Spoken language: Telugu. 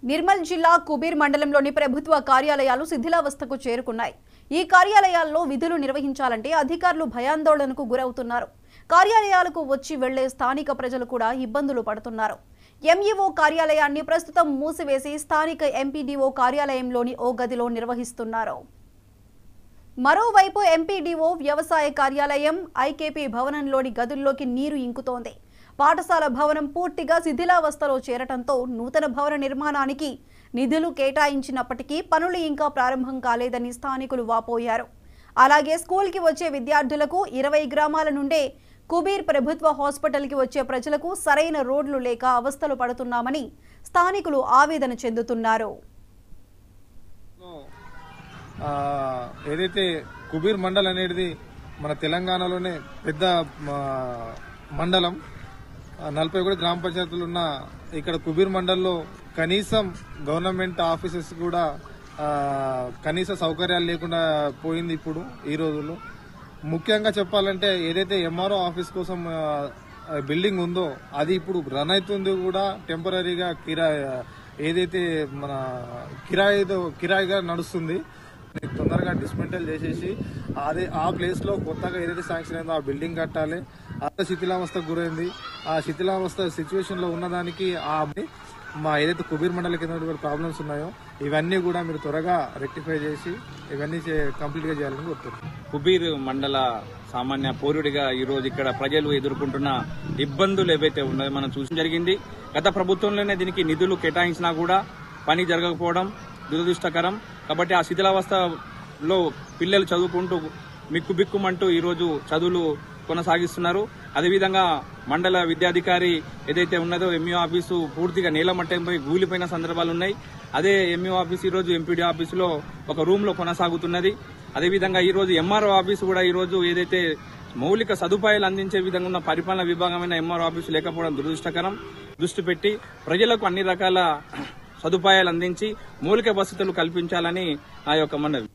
నిర్మల్ జిల్లా కుబీర్ మండలంలోని ప్రభుత్వ కార్యాలయాలు శిథిలావస్థకు చేరుకున్నాయి. ఈ కార్యాలయాల్లో విధులు నిర్వహించాలంటే అధికారులు భయాందోళనకు గురవుతున్నారు. కార్యాలయాలకు వచ్చి వెళ్లే స్థానిక ప్రజలు కూడా ఇబ్బందులు పడుతున్నారు. ఎంఈఓ కార్యాలయాన్ని ప్రస్తుతం మూసివేసి స్థానిక ఎంపీడీఓ కార్యాలయంలోని ఓ గదిలో నిర్వహిస్తున్నారు. మరోవైపు ఎంపీడీఓ వ్యవసాయ కార్యాలయం ఐకేపీ భవనంలోని గదుల్లోకి నీరు ఇంకుతోంది. పాఠశాల భవనం పూర్తిగా శిథిలావస్థలో చేరటంతో నూతన భవన నిర్మాణానికి నిధులు కేటాయించినప్పటికీ పనులు ఇంకా ప్రారంభం కాలేదని స్థానికులు వాపోయారు. అలాగే స్కూల్కి వచ్చే విద్యార్థులకు 20 గ్రామాల నుండే కుబీర్ ప్రభుత్వ హాస్పిటల్కి వచ్చే ప్రజలకు సరైన రోడ్లు లేక అవస్థలు పడుతున్నామని స్థానికులు ఆవేదన చెందుతున్నారు. ఏదైతే కుబీర్ మండల్ అనేది మన తెలంగాణలోనే పెద్ద మండలం, 41 గ్రామ పంచాయతీలు ఉన్న ఇక్కడ కుబీర్ మండల్లో కనీసం గవర్నమెంట్ ఆఫీసెస్ కూడా కనీస సౌకర్యాలు లేకుండా పోయింది. ఇప్పుడు ఈ రోజుల్లో ముఖ్యంగా చెప్పాలంటే ఏదైతే ఎంఆర్ఓ ఆఫీస్ కోసం బిల్డింగ్ ఉందో అది ఇప్పుడు రన్ అవుతుంది కూడా టెంపరీగా ఏదైతే మన కిరాయిగా నడుస్తుంది. తొందరగా డిస్మెంటల్ చేసేసి ఆ ప్లేస్ లో కొత్తగా ఏదైతే శాంక్షన్ అయిందో ఆ బిల్డింగ్ కట్టాలి. అంత శిథిలావస్థకు గురైంది. ఆ శిథిలావస్థ సిచ్యువేషన్ లో ఉన్నదానికి మా ఏదైతే కుబీర్ మండలి కింద ప్రాబ్లమ్స్ ఉన్నాయో ఇవన్నీ కూడా మీరు త్వరగా రెక్టిఫై చేసి ఇవన్నీ కంప్లీట్ గా చేయాలని కోరుతున్నాను. కుబీర్ మండల సామాన్య పౌరుడిగా ఈ రోజు ఇక్కడ ప్రజలు ఎదుర్కొంటున్న ఇబ్బందులు ఏవైతే ఉన్నాయో మనం చూసి జరిగింది. గత ప్రభుత్వంలోనే దీనికి నిధులు కేటాయించినా కూడా పని జరగకపోవడం దురదృష్టకరం. కాబట్టి ఆ శిథిలావస్థలో పిల్లలు చదువుకుంటూ మిక్కుబిక్కుమంటూ ఈరోజు చదువులు కొనసాగిస్తున్నారు. అదేవిధంగా మండల విద్యాధికారి ఏదైతే ఉన్నదో ఎంఈఓ ఆఫీసు పూర్తిగా నేలమట్టంపై గూలిపోయిన సందర్భాలు ఉన్నాయి. అదే ఎంఈఓ ఆఫీసు ఈరోజు ఎంపీడీ ఆఫీసులో ఒక రూమ్ లో కొనసాగుతున్నది. అదేవిధంగా ఈరోజు ఎంఆర్ఓ ఆఫీసు కూడా ఈరోజు ఏదైతే మౌలిక సదుపాయాలు అందించే విధంగా ఉన్న పరిపాలన విభాగమైన ఎంఆర్ఓ ఆఫీసు లేకపోవడం దురదృష్టకరం. దృష్టి పెట్టి ప్రజలకు అన్ని రకాల సదుపాయాలు అందించి మౌలిక వసతులు కల్పించాలని నా యొక్క మనవి.